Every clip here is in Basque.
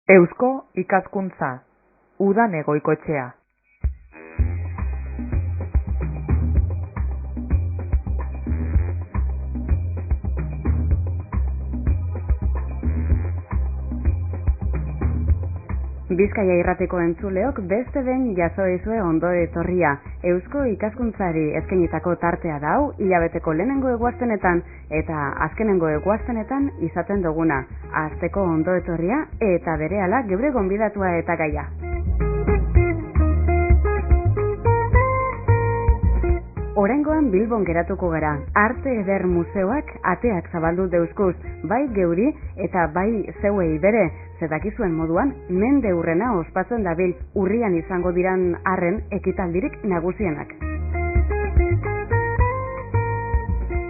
Eusko ikaskuntza, udan egoikoetxea. Bizkaia irrateko entzuleok beste den jaso ezue ondo etorria. Eusko ikaskuntzari eskainitako tartea dau, hilabeteko lehenengo eguaztenetan eta azkenengo eguaztenetan izaten duguna. Asteko ondo etorria eta berehala geure gonbidatua eta gaia. Oraingoan Bilbon geratuko gara. Arte Eder Museoak ateak zabaldu deuzkuz, bai geuri eta bai zeuei bere. Zedakizuen moduan, mende hurrena ospatzen dabil, urrian izango diran arren ekitaldirik nagusienak.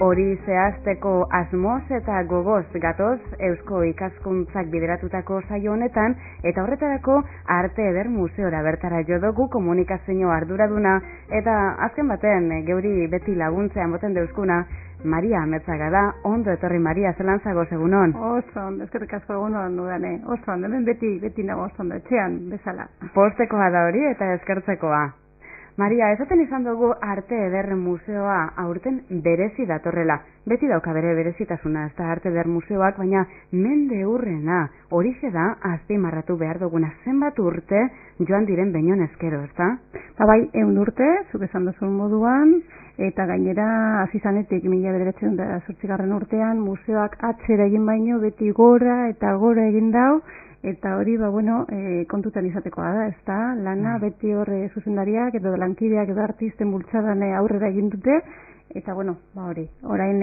Hori zehazteko asmoz eta gogoz gatoz Eusko ikaskuntzak bideratutako saio honetan, eta horretarako Arte Eder Museora bertara jo dugu komunikazio arduraduna, eta azken baten geuri beti laguntzea moten deuzkuna, Maria Ametzaga da. Ondo etorri Maria, zelan zagoz egunon? Oso ondo, eskerrik asko egunon nudane. Oso ondo, hemen beti nago oso ondo, etxean bezala. Postekoa da hori eta eskertzekoa. Maria, esaten izan dugu Arte Eder Museoa aurten berezi datorrela. Beti dauka bere berezitasuna ez da Arte Eder Museoak, baina mende hurrena, horixe da azpimarratu behar duguna. Zenbat urte joan diren beinon ezkero, ez da? Bai, 100 urte, zuk esan duzun moduan, eta gainera azizanetik 1908 urtean museoak atzera egin baino beti gora eta gora egin dau. Eta hori, kontutan izatekoa da, ez da, lana beti horre zuzendariak edo lankideak edo artisten bultzadan aurrera egin dute, eta hori, orain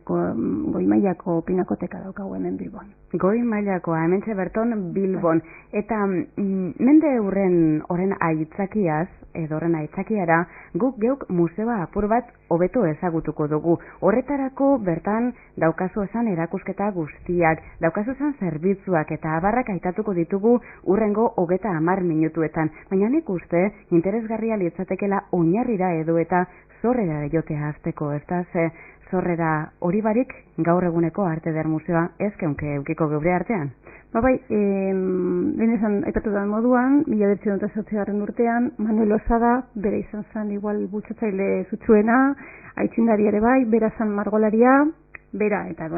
goi mailako pinakoteka daukagu hemen Bilbon. Goi mailakoa, hementxe berton Bilbon, eta mende horren aitzakiaz, edo horren aitzakiara, guk geuk museoa apur bat hobeto ezagutuko dugu. Horretarako bertan daukazu esan erakusketa guztiak, daukazu esan zerbitzuak eta abarrak aitatuko ditugu urrengo 30 minutuetan. Baina nik uste interesgarria litzatekela oinarrira edo eta zorrera jotea hasteko, ez da, ze zorrera hori barik gaur eguneko Arte Eder Museoa ez keunke eukiko geure artean. Lehen esan aipatu da moduan, 1908 urtean, Manuel Osada, bere izan zen igual bultzatzaile zutsuena, aitzindari ere bai, bera zan margolaria, bera, eta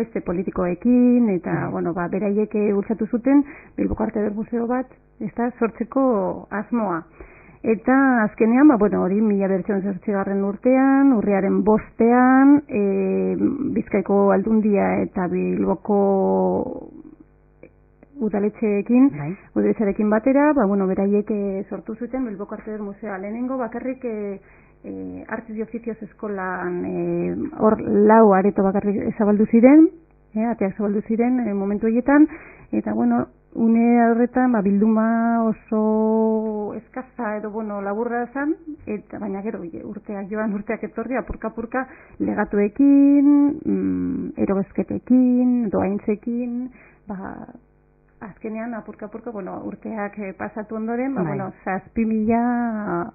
beste politikoekin, eta beraiek bultzatu zuten, Bilboko Arte Eder Museo bat, ez da, sortzeko asmoa. Eta azkenean, hori 1908 urtean, urriaren 5ean, Bizkaiko Aldundia eta Bilboko udaletxearekin batera, beraiek sortu zuten Bilboko Arte Eder Museoa. Lehenengo bakarrik Artes y Oficios eskolan hor 4 areto bakarrik zabaldu ziren, ateak zabaldu ziren momentu horietan, eta une horretan bilduma oso eskaza edo laburra zen, eta baina gero urteak etorri apurka legatuekin, erogezketekin, doaintzekin, azkenean apurka urteak pasatu ondoren, 7.000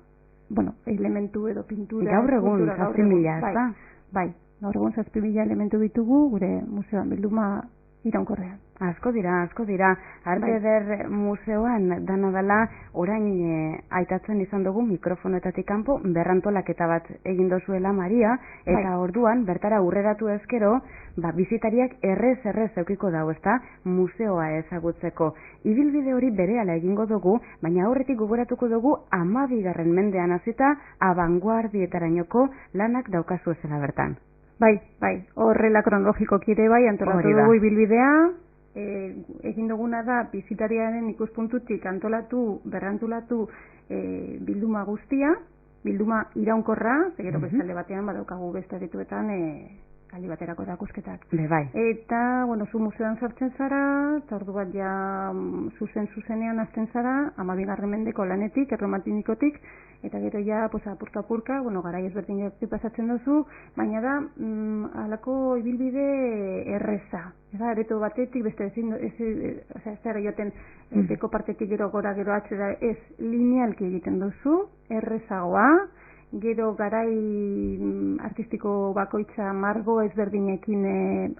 elementu edo pintura. Gaur egun 7.000, ez da? Bai, gaur egun 7.000 elementu ditugu gure museoan bilduma iraunkorrean. Asko dira. Arte Eder Museoan dana dela orain aitatzen izan dugu mikrofonoetatik kanpo berrantolaketa bat egin dozuela Maria, eta orduan bertara urreratu ezkero, bizitariak errez eukiko dago, ezta, museoa ezagutzeko. Ibilbide hori berehala egingo dugu, baina aurretik gogoratuko dugu 12. mendean hasita abanguardietarainoko lanak daukazu ezela bertan. Bai, horrela kronologikoki ere bai, antolatu dugu ibilbidea, egin duguna da bizitariaren ikuspuntutik berrantolatu bilduma guztia, bilduma iraunkorra, gero bestalde batean badaukagu beste arituetan aldi baterako erakusketak. Bai. Eta, zu museoan sartzen zara, eta ordu bat ja zuzenean hasten zara, 12. mendeko lanetik, erromatinikotik, eta gero ja, apurka, garai ezberdin pasatzen duzu, baina da, halako ibilbide erreza. Areto batetik, beste ez da joten beko partetik gero gora, gero atzera, ez linealki egiten duzu, errezagoa, gero garai artistiko bakoitza margo ezberdinekin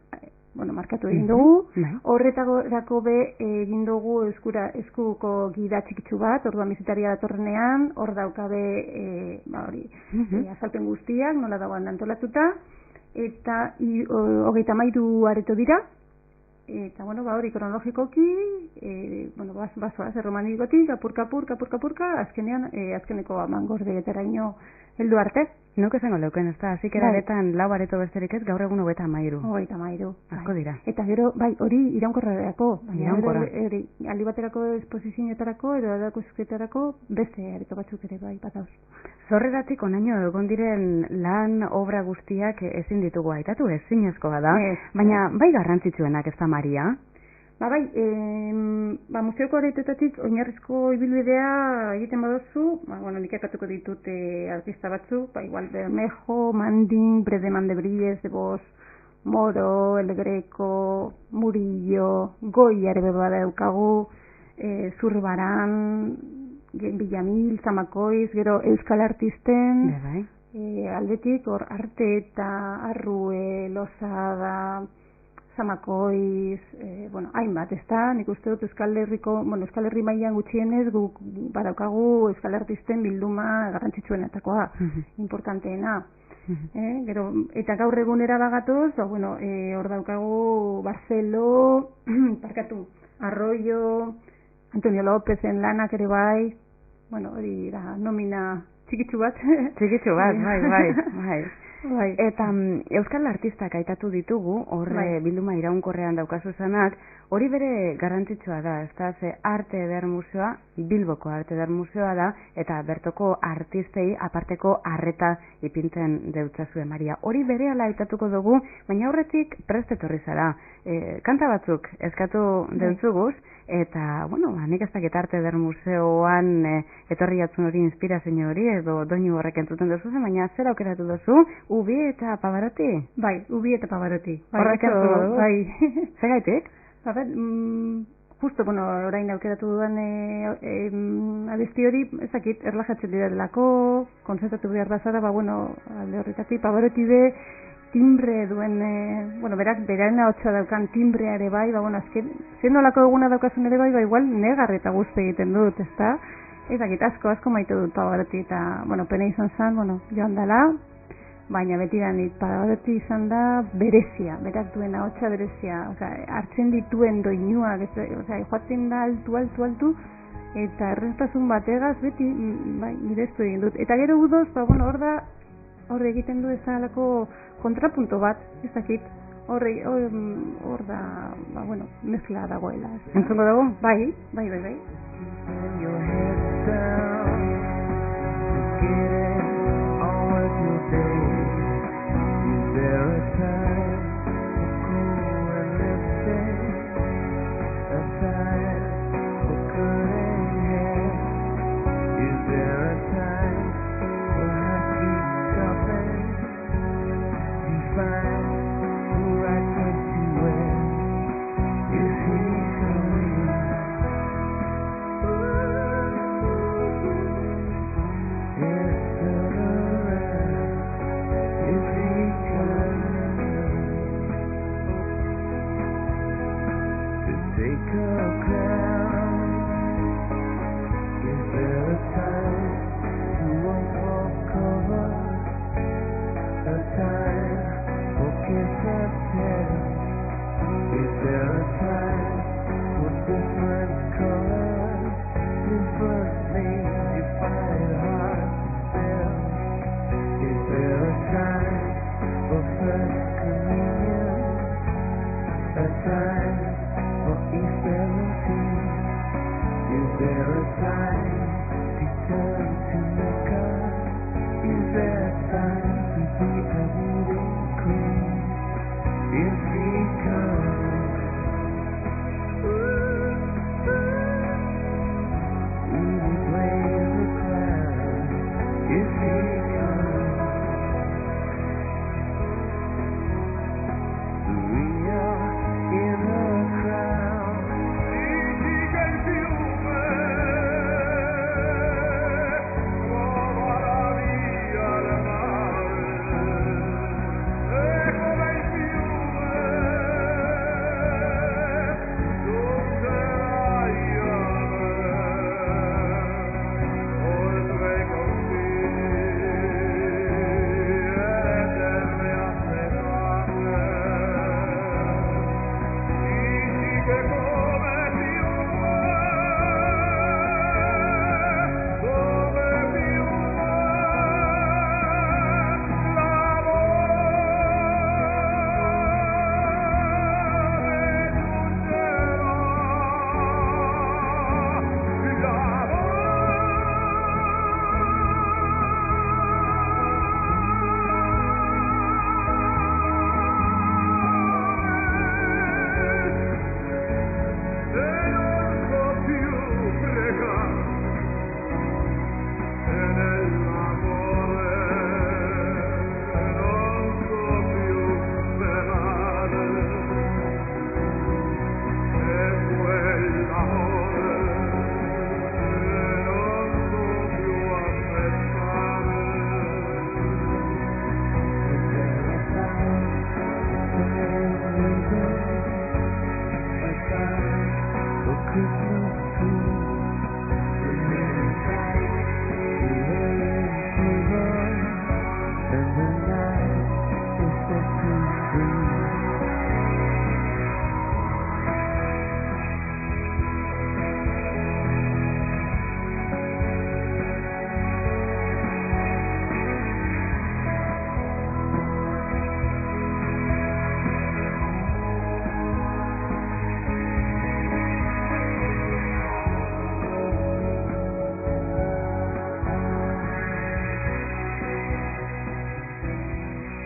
markatu egin dugu. Horretarako egin dugu eskuko gida txikitsu bat, orduan bizitaria datorrenean, hor daukabe azalpen guztiak, nola dagoen antolatuta, eta 33 areto dira, eta hori kronologikoki, basoaz erromanikotik, apurka, azkeneko amangordeetaraino heldu arte. Nuke zango leuken, ez da, azik eraretan lau areto besterik ez, gaur egun 33. 33. Asko dira. Eta gero, hori iraunkorrerako. Iraunkorra. Aldi baterako esposizioetarako, edo erakusketarako, beste areto batzuk ere batauz. Zorreratik onaino egon diren lan obra guztiak ezin ditugu aitatu, ezinezkoa da, baina bai garrantzitsuenak ez da Maria? Museoko areetoetatik oinarrizko ibilbidea egiten baduzu, nik aipatuko ditut artista batzuk, igual Bermejo, Manding, Bredeman de Bries, de Bos, Moro, El Greco, Murillo, Goya ere bada daukagu, Zurbaran, Villamil, Zamakoiz, gero Euskal Artisten, aldetik hor Arteta, Arrue, Lozada, Zamakoiz, hainbat, ez da, nik uste dut Euskal Herri mailan gutxienez guk badaukagu Euskal Artisten bilduma garrantzitsuenetakoa, importanteena. Eta gaur egunera bagatoz, hor daukagu Barcelo, Arroyo, Antonio Lópezen lanak ere bai, hori da nomina txikitsu bat. Txikitsu bat, bai. Eta Euskal Artistak aitatu ditugu, horre bilduma iraunkorrean daukazu zanak, hori bere garrantzitsua da, ez da, ze Arte Eder Museoa, Bilboko Arte Eder Museoa da, eta bertoko artistei aparteko arreta ipintzen deutzazue, Maria. Hori berehala aitatuko dugu, baina horretik prest etorri zara. Kanta batzuk eskatu deutzuguz, eta, nik ez dakit Arte Eder Museoan etorri jatzun hori, inspirazio hori, edo doinu horrek entzuten duzu zen, baina zer aukeratu duzu, Ubi eta Pavarotti? Bai, Ubi eta Pavarotti. Horrek entzun dugu? Bai. Zegaitik? Justo, orain aukeratu dudan abesti hori, ezakit, erlajatzen direlako, konzentratu behar da zara, alde horretatik, Pavarotti be, timbre duen, berak berena hotza daukan timbrea ere bai, azken, zen nolako eguna daukasun ere bai, igual negar eta guzti egiten dut, ezta? Ezakit, asko maite dut Pavarotti, eta, pena izan zen, joan dela, baina betidanik Pavarotti izan da berezia, berak duen ahotsa berezia, hartzen dituen doinuak, joaten da altu, eta erreztasun bategaz beti, mirestu egin dut. Eta gero udoz, hor egiten du ez alako kontrapunto bat, ez dakit, hor da, mezcla dagoela. Entzungo dugu? Bai.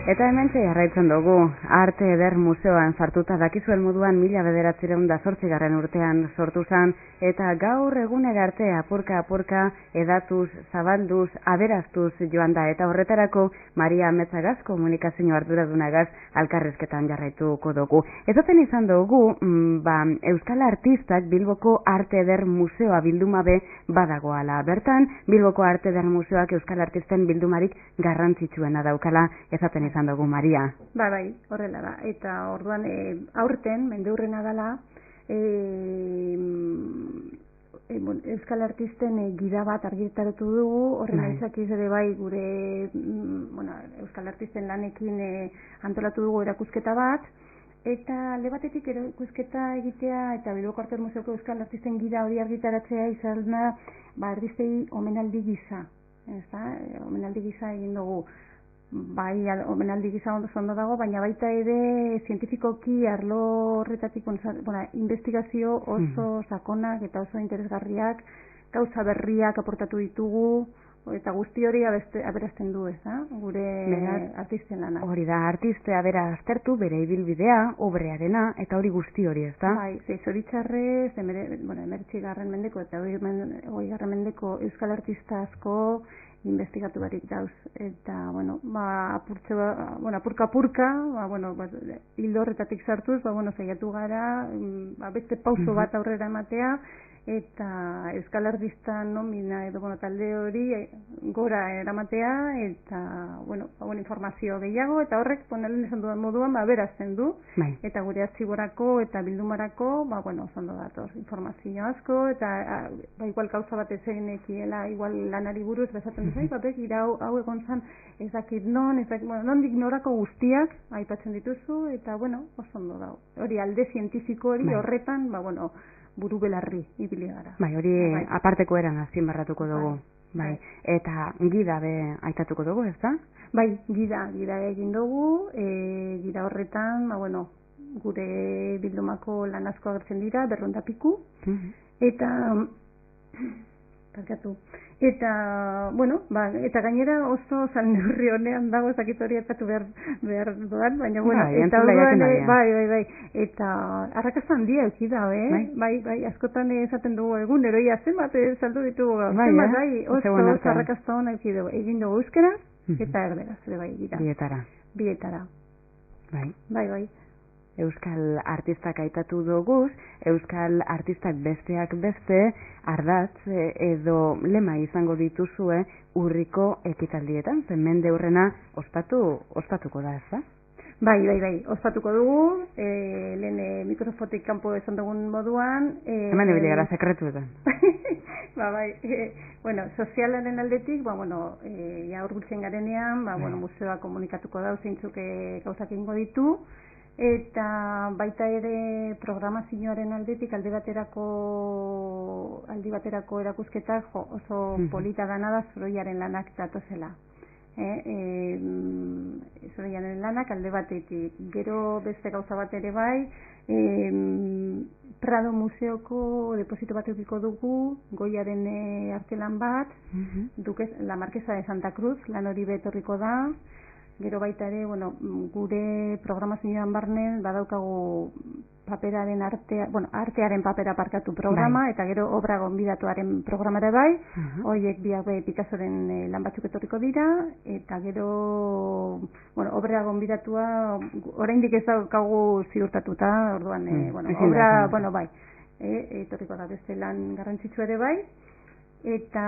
Eta hementxe jarraitzen dugu, Arte Eder Museoan sartuta dakizuen moduan 1908 urtean sortu zen, eta gaur egunera arte apurka edatuz, zabalduz, aberaztuz joan da, eta horretarako Maria Ametzagaz komunikazio arduradunagaz alkarrizketan jarraituko dugu. Ezaten izan dugu, Euskal Artistak Bilboko Arte Eder Museoa bildumabe badagoala. Bertan, Bilboko Arte Eder Museoak Euskal Artisten bildumarik garrantzitsuena daukala, ezaten izan dugu, Maria. Bai, horrela da. Eta orduan, aurten, mendeurrena dela, Euskal Artisten gida bat argitaratu dugu, horren aizakiz ere bai gure Euskal Artisten lanekin antolatu dugu erakusketa bat, eta alde batetik erakusketa egitea eta Bilboko Arte Eder Museoko Euskal Artisten gida hori argitaratzea izan da, artistei omenaldi gisa. Omenaldi gisa egin dugu. Bai, omenaldi gisa ondo dago, baina baita ere zientifikoki arlo horretatik investigazio oso sakonak eta oso interesgarriak, gauza berriak aportatu ditugu, eta guzti hori aberazten du, gure artisten lana. Hori da, artistea bera aztertu, bere ibilbidea, obrearena, eta hori guzti hori, ez da? Bai, zoritxarrez, 19. mendeko eta 20. mendeko euskal artista asko investigatu barik dauz, eta, apurka, hildo horretatik sartuz, saiatu gara, beste pauso bat aurrera ematea, eta euskal artista nomina edo talde hori gora eramatea, eta, informazio gehiago, eta horrek, lehen esan dudan moduan, berazten du, eta gure artxiborako eta bildumarako, ondo datoz, informazio asko, eta, igual kauza bat ez egin ekiela, igual lanari buruz, bezaten duzai, hau egon zan, ez dakit nondik norako guztiak, aipatzen dituzu, eta, oso ondo dago. Hori alde zientifiko hori horretan, buru belarri ibili gara. Hori aparteko eran azpimarratuko dugu. Eta gida be aitatuko dugu, ez da? Bai, gida egin dugu, gida horretan, gure bildumako lan asko agertzen dira, 200 piku, eta eta gainera oso neurri honean dago, ezakit hori aipatu behar duan, baina eta bai, eta arrakasta handia euki da, bai, askotan esaten dugu eguneroia zenbat saldu ditugu, zenbat, oso arrakasta hona euki dugu, egin dugu euskera, eta erderaz, bai, bietara. Bai. Euskal artistak aitatu duguz, Euskal artistak besteak beste, ardatz edo lema izango dituzue urriko ekitaldietan, zen mende hurrena ospatuko da, ez da? Bai, ospatuko dugu, lehen mikrofotik kanpo esan dugun moduan. Hemen ebile gara sekretuetan. Sozialaren aldetik, urbiltzen garenean, museoa komunikatuko da, zeintzuk gauzak egingo ditu, eta baita ere programazioaren aldetik aldi baterako erakusketak oso polita dana da Zoroiaren lanak datozela. Zoroiaren lanak alde batetik. Gero beste gauza bat ere bai, Prado Museoko deposito bat edukiko dugu, Goiaren artelan bat, La Marquesa de Santa Cruz, lan hori betorriko da. Gero baita ere, gure programazioan barnen badaukagu paperaren artearen papera parkatu programa, eta gero obra gonbidatuaren programare bai, horiek biak Picassoren lan batzuk etorriko dira, eta gero, obra gonbidatua, oraindik ez daukagu ziurtatuta, orduan, obra, bai, etorriko da beste lan garrantzitsu ere bai, eta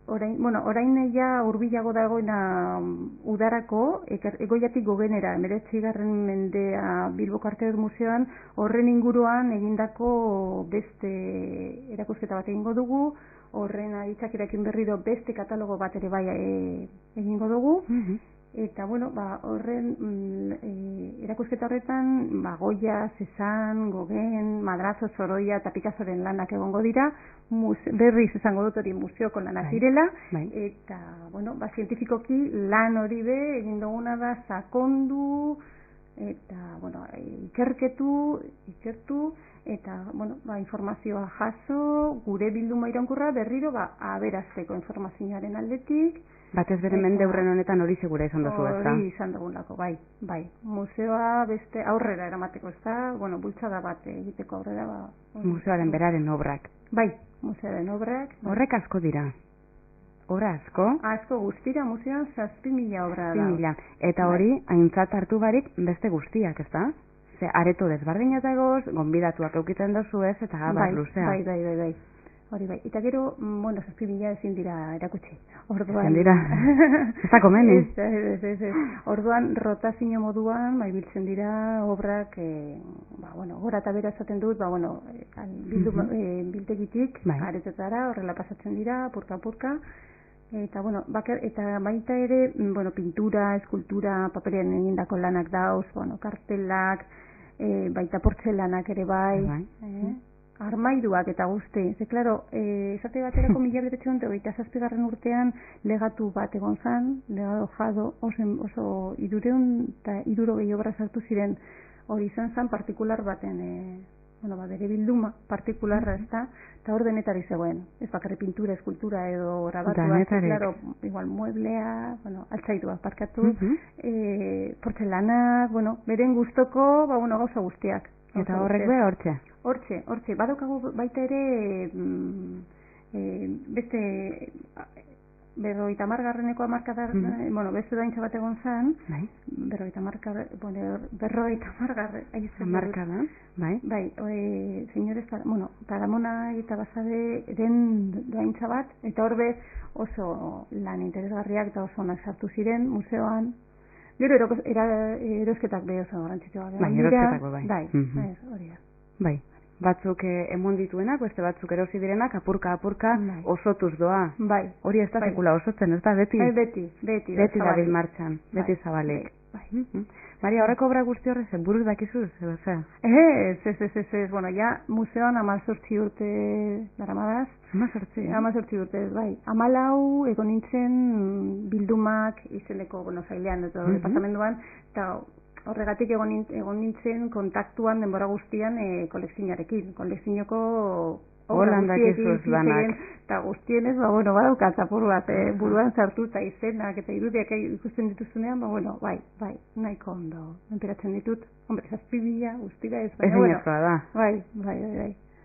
orain ja hurbilago dagoena udarako, Goiatik Gogenera, 19. mendea Bilboko Arte Eder Museoan, horren inguruan egindako beste erakusketa bat egingo dugu, horren aitzakiarekin berriro beste katalogo bat ere bai egingo dugu, eta horren erakusketa horretan Goya, Cezanne, Gauguin, Madrazo, Sorolla eta Picassoren lanak egongo dira, berriz izango dut hori museoko lanak direla, eta zientifikoki lan hori be egin duguna da sakondu eta ikertu eta informazioa jaso, gure bilduma iraunkorra berriro aberazteko informazioaren aldetik, Batez bere mendeurren honetan hori segura izan duzu, ezta? Hori izan dugulako, bai. Museoa beste aurrera eramateko, ezta? Bueno, bultzada bat egiteko aurrera, Museoaren beraren obrak. Bai, museoaren obrak. Horrek asko dira. Obra asko? Asko guztira museoan 7.000 obra da. 7.000. Eta hori, aintzat hartu barik beste guztiak, ezta? Ze areto desberdinetagoz, gonbidatuak eukitzen dozu ez, eta gabar luzea. Bai. Hori bai. Eta gero, 7.000 ezin dira erakutsi. Orduan... Ezin dira. Ez da komeni. Ez. Orduan, rotazio moduan, biltzen dira obrak, gora eta bera esaten dut, biltegitik, aretetara, horrela pasatzen dira, purka. Eta, eta baita ere, pintura, eskultura, papelean egindako lanak dauz, kartelak, baita portzelanak ere bai, armairuak eta guzti. Ze, klaro, esate baterako 1927 urtean legatu bat egon zan, legado jado, oso 360 obra sartu ziren, hori izan zan partikular baten, bere bilduma partikularra ezta, eta hor denetari zegoen. Ez bakarri pintura, eskultura edo grabatuak, claro, igual mueblea, altzairuak parkatu, portzelanak, beren gustoko, gauza guztiak. Eta horrek be hortxe? Hortxe. Badokagu baita ere beste 50. hamarkada, beste daintza bat egon zan, 50. hamarkada, bai, señores, Taramona eta Basade eren daintza bat, eta horbe oso lan interesgarriak eta oso onak sartu ziren museoan. Gero erosketak be oso garrantzitsua. Bai, hori da. Bai. Batzuk emon dituenak, beste batzuk erosi direnak, apurka osotuz doa. Bai. Hori ez da sekula osotzen, ez da beti? Beti dabil martxan, beti zabalik. Maria, horreko obra guzti horrez, buruz dakizuz? Ez, ja museoan 18 urte daramadaz. 18 urte, bai. 14 egon nintzen bildumak izeneko, zailean, departamentuan, eta horregatik egon nintzen kontaktuan denbora guztian kolekzionarekin. Kolekzioko obra guztiekin, eta guztienez, badaukat apur bat, buruan sartu eta izenak eta irudiak ikusten dituzunean, bai, nahiko ondo. Enteratzen ditut, 7.000 guztira ez, baina, da. Bai.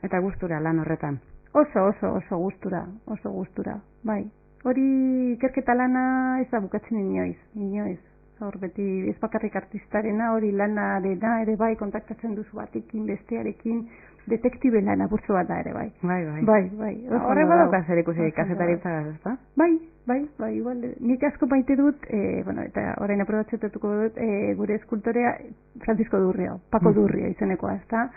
Eta gustura lan horretan? Oso gustura, bai. Hori ikerketa lana ez da bukatzen inoiz. Hor beti ez bakarrik artistarena, hori lanarena ere bai, kontaktatzen duzu batekin, bestearekin, detektibe lana burtsu bat da ere bai. Bai. Horrek badauka zer ikusirik kazetaritza ezta? Bai, igual. Nik asko maite dut, eta orain aprobatzetuko dut, gure eskultorea Francisco Durrio, Paco Durrio izenekoa, ezta?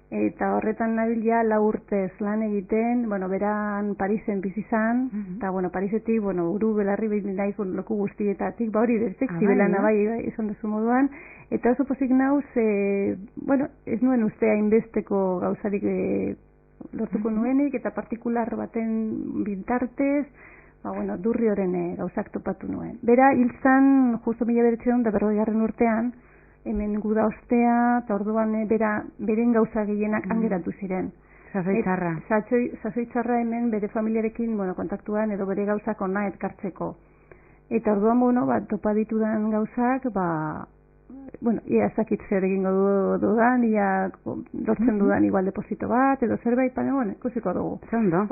Eta horretan nabilia 4 urtez lan egiten, beran Parisen bizi izan, eta Parisetik, uru belarri behin naiz loku guztietatik, hori detektibe lana bai, izan duzu moduan, eta oso pozik nauz, ez nuen uste hainbesteko gauzarik lortuko nuenik, eta partikular baten bintartez, Durrioren gauzak topatu nuen. Bera, hil zan, justo 1940 urtean, hemen guda ostea, eta orduan beren gauza gehienak angeratu ziren. Sasoi txarra hemen bere familiarekin kontaktuan edo bere gauzak ona etkartzeko. Eta orduan, topa ditudan gauzak, ia ezakit zer egingo dudan, ia lortzen dudan igual deposito bat, edo zerbait, baina, ikusiko dugu.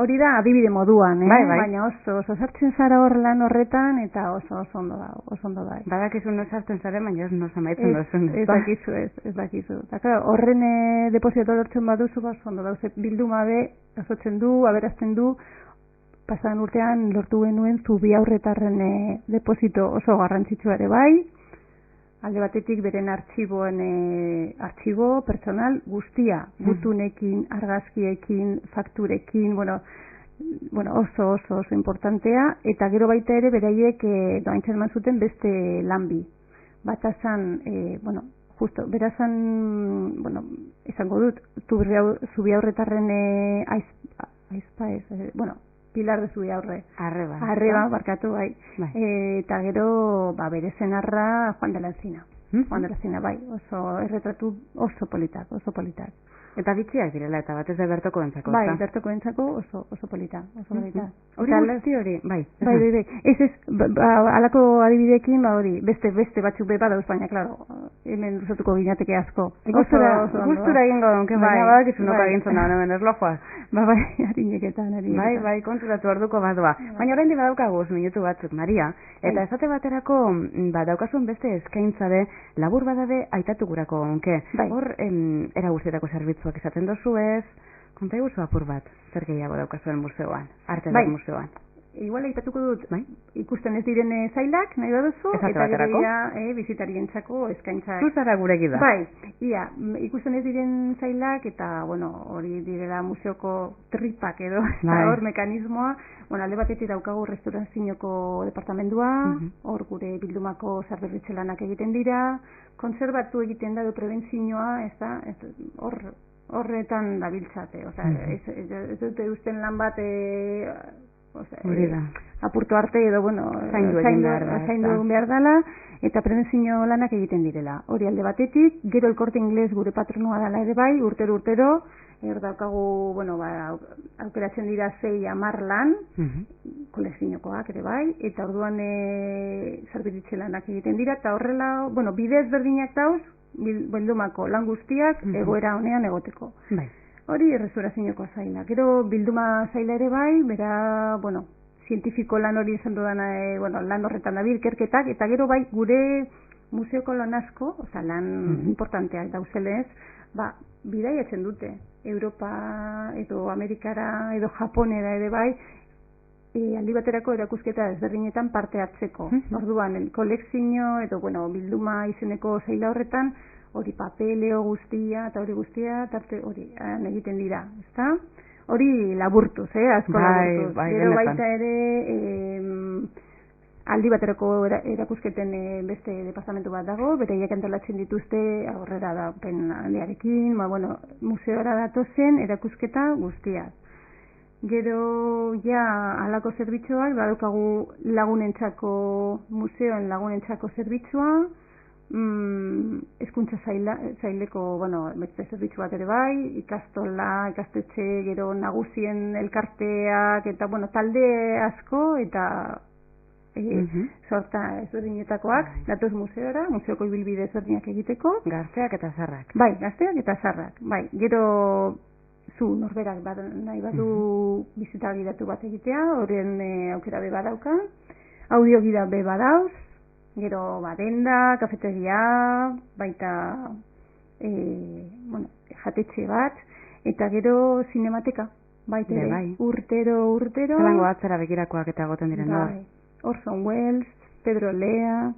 Hori da, adibide moduan, baina oso sartzen zara hor lan horretan, eta oso ondo da. Badakizu no sartzen zara, baina no zamaitzen duzun. Ez dakizu. Eta, horren deposito lortzen baduzu, oso ondo da, bilduma be, azotzen du, aberazten du, pasadan urtean lortu genuen Zubiaurretarren deposito oso garrantzitsua ere bai, alde batetik beren artxibo personal guztia, gutunekin, argazkiekin, fakturekin, oso importantea, eta gero baita ere beraiek doaintzen eman zuten beste lanbi. Bata zan, berazan, esango dut, Zubiaurretarren aizpa ez, Pilar de Zubiaurre. Arreba, barkatu, bai. Eta gero, bere zenarra Juan de la Encina. Bai, oso erretratu oso politak. Eta bitxiak direla, eta batez de bertoko entzako. Bai, bertoko entzako oso polita. Hori guzti hori, bai. Bai. Ez, alako adibidekin, hori, beste batzuk be badauz, baina, klaro, hemen luzatuko ginateke asko. Gustura egingo donke, baina badak izun nopa egintzen da, hemen erlojoaz. Bai, harineketan. Bai, konturatu orduko badua. Baina orain di badaukaguz minutu batzuk, Maria, eta esate baterako badaukazun beste eskaintza de labur badabe aitatukurako onke. Hor, era guztietako zerbitzuak izaten dozu ez, konta iguzu apur bat, zer gehiago daukazuen museoan, arte da museoan. Igual aipatuko dut, ikusten ez diren zailak, nahi baduzu, eta gero bizitarientzako eskaintzak. Zuzara gureki da. Bai, ikusten ez diren zailak, eta, bueno, hori direla museoko tripak edo, eta hor mekanismoa, alde batetik daukagu restaurazioko departamendua, hor gure bildumako zerberritze lanak egiten dira, kontserbatu egiten da, prebentzioa, ez da, horretan dabiltzate, ez dute usten lan bat, apurtu arte edo, zaindu behar dela, eta prebentzio lanak egiten direla. Hori alde batetik, gero El Corte Inglés gure patronua dela ere bai, urtero, hor daukagu, aukeratzen dira 6-10 lan, kolekziokoak ere bai, eta orduan zerbiritze lanak egiten dira, eta horrela, bide ezberdinak dauz, bildumako lan guztiak egoera honean egoteko. Bai. Hori errestaurazioako zaila. Gero bilduma zaila ere bai, bera, zientifiko lan hori izan dudana, lan horretan dabil, ikerketak, eta gero bai, gure museoko lan asko, lan importanteak dauzelez, bidaiatzen dute. Europa edo Amerikara edo Japonera ere bai, aldi baterako erakusketa ezberdinetan parte hartzeko. Orduan, kolekzio edo, bilduma izeneko zaila horretan, hori papeleo guztia, eta hori guztia, tarte hori egiten dira, ezta? Hori laburtuz, asko laburtuz. Gero baita ere, aldi baterako erakusketen beste departamentu bat dago, bereiek antolatzen dituzte aurrera da penaldiarekin, museora datozen erakusketa guztiak. Gero, halako zerbitzuak, badaukagu lagunentzako museoen lagunentzako zerbitzua, hezkuntza zaileko, beste zerbitzu bat ere bai, ikastola, ikastetxe, gero nagusien elkarteak, eta, talde asko, eta sorta ezberdinetakoak, datoz museora, museoko ibilbide ezberdinak egiteko. Gazteak eta zarrak. Bai, gazteak eta zarrak. Bai, gero zu norberak nahi badu bizita gidatu bat egitea, horren aukera be badauka, audio gida be badauz, gero denda, kafeteria, baita jatetxe bat, eta gero zinemateka, baita ere, urtero. Zelango atzera begirakoak eta goten diren da. Orson Welles, Pedro Lea,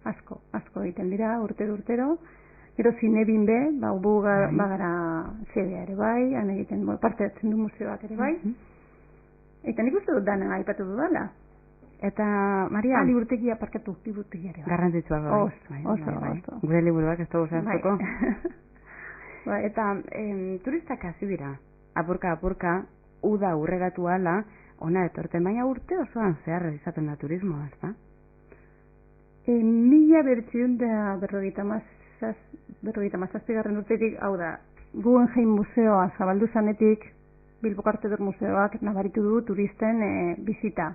asko egiten dira, urtero. Gero zinebin be, bagara zedea ere bai, han egiten parte hartzen du museoak ere bai. Eta nik uste dut dana aipatu dudala. Eta, Maria? Liburutegia parkatu, liburutegia ere bai. Garrantzitsua bai. Oso. Gure liburuak ez dugu zehaztuko. Bai. Eta, turistak hasi dira. Apurka, uda urreratu ala, ona etorten, baina urte osoan zehar izaten da turismoa, ezta? 1957 urtetik, hau da, Guggenheim museoa zabaldu zanetik, Bilboko Arte Eder Museoak nabaritu du turisten bizita.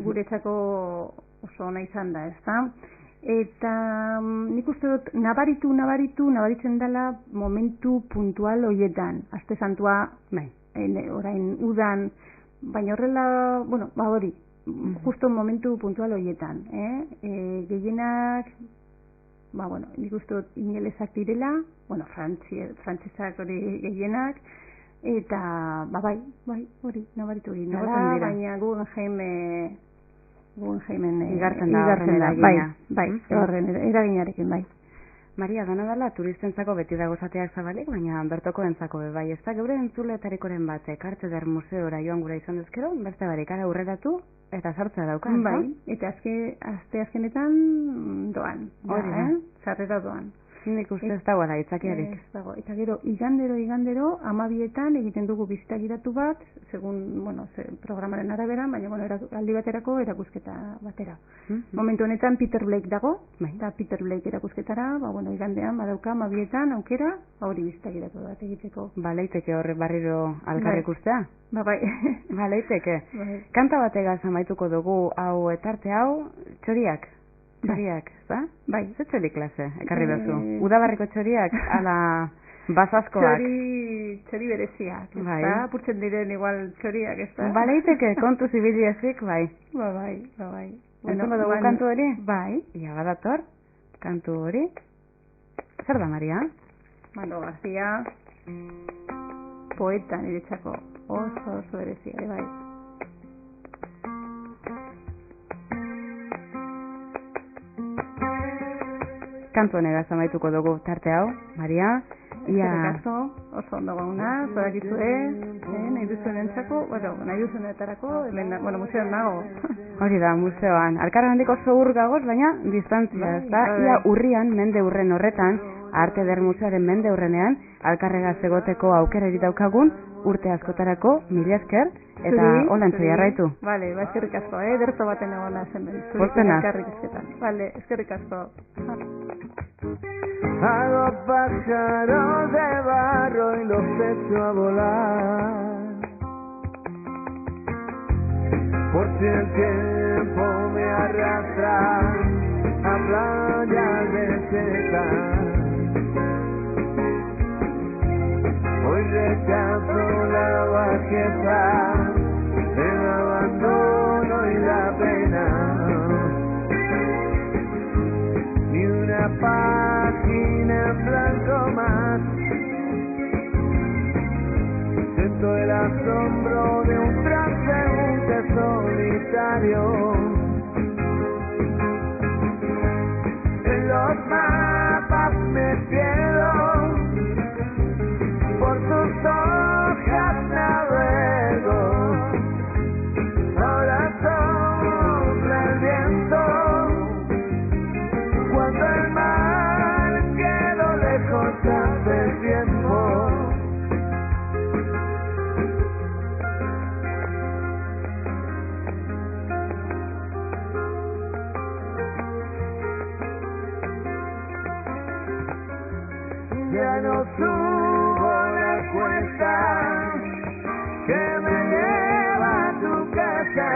Guretzako oso ona izan da, ezta? Eta nik uste dut nabaritzen dela momentu puntual horietan. Aste Santua, orain udan, baina horrela, hori, justo momentu puntual horietan. Gehienak, nik uste dut ingelesak direla, frantsesak hori gehienak, eta, hori, nabaritu egin dela, baina Guggenheimen igartzen da horren eragina. Horren eraginarekin, bai. Maria, dana dela turistentzako beti dago zateak zabalik, baina bertoko entzako bai. Ez da, geure entzuletarikoren batek Arte Eder Museora joan gura izan dezkero, beste barik ara urreratu eta sartzea dauka, bai, eta aste azkenetan doan. Sarrera doan. Nik uste ez dagoela aitzakiarik. Ez dago. Eta gero, igandero, 12etan egiten dugu bizita giratu bat, segun, programaren arabera, baina, aldi baterako erakusketa batera. Momentu honetan Peter Blake dago, eta Peter Blake erakusketara, igandean, badauka, 12etan, aukera, hori bizita giratu bat egiteko. Leiteke horre barriro algarrik ustea? Bai. Leiteke. Kanta bategaz amaituko dugu, hau etarte hau, txoriak. Txoriak, za? Bai. Ze txori klase, ekarri bezu? Udabarriko txoriak, ala bazazkoak? Txori bereziak, ez bai. da? Purtzen diren igual txoriak, ez da? Baleiteke, kontu zibili ezik, bai. Bai. Entzongo dugu kantu hori? Bai. Ia badator, kantu hori. Zer da, Maria? Mano García, poeta niretzako, oso berezia, bai. Kantu honegaz amaituko dugu tarte hau, Maria. Oso ondo gauna, zorakizue, nahi duzuen entzako, nahi duzuen etarako, museoan nago. Hori da, museoan. Alkarra handiko oso gagoz, baina distantzia, ez da? Ia urrian, mende urren horretan, Arte Eder Museoaren mende urrenean, alkarregaz egoteko aukera daukagun, urte askotarako, mila esker, eta holantzo jarraitu. Vale, eskerrik asko, derto baten egona zen. Pozpena. Vale, eskerrik asko. Hago pájaros de barro y los echo a volar. Por si el tiempo me arrastra a playas desiertas, hoy rechazo la bajeza, el abandono y la pena. Ni una página en blanco más. Siento el asombro de un transeúnte solitario. En los mapas me pierdo, por tus hojas navego. Ahora sopla el viento, cuando el mar quedó lejos hace tiempo. Ya no subo la cuesta que me lleva a tu casa.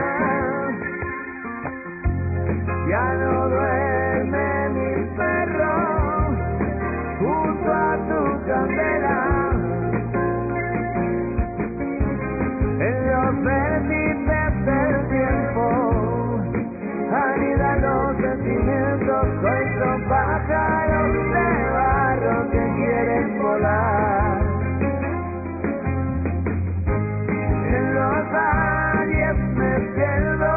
Ya no duerme mi perro junto a tu candela. En los vértices del tiempo anidan los sentimientos. Hoy son pájaros de barro que quieren volar. En los valles me pierdo,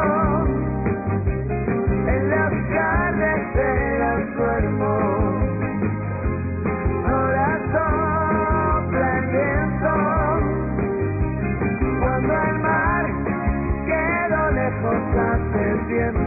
en las carreteras duermo. Ahora sopla el viento, cuando el mar quedó lejos hace tiempo.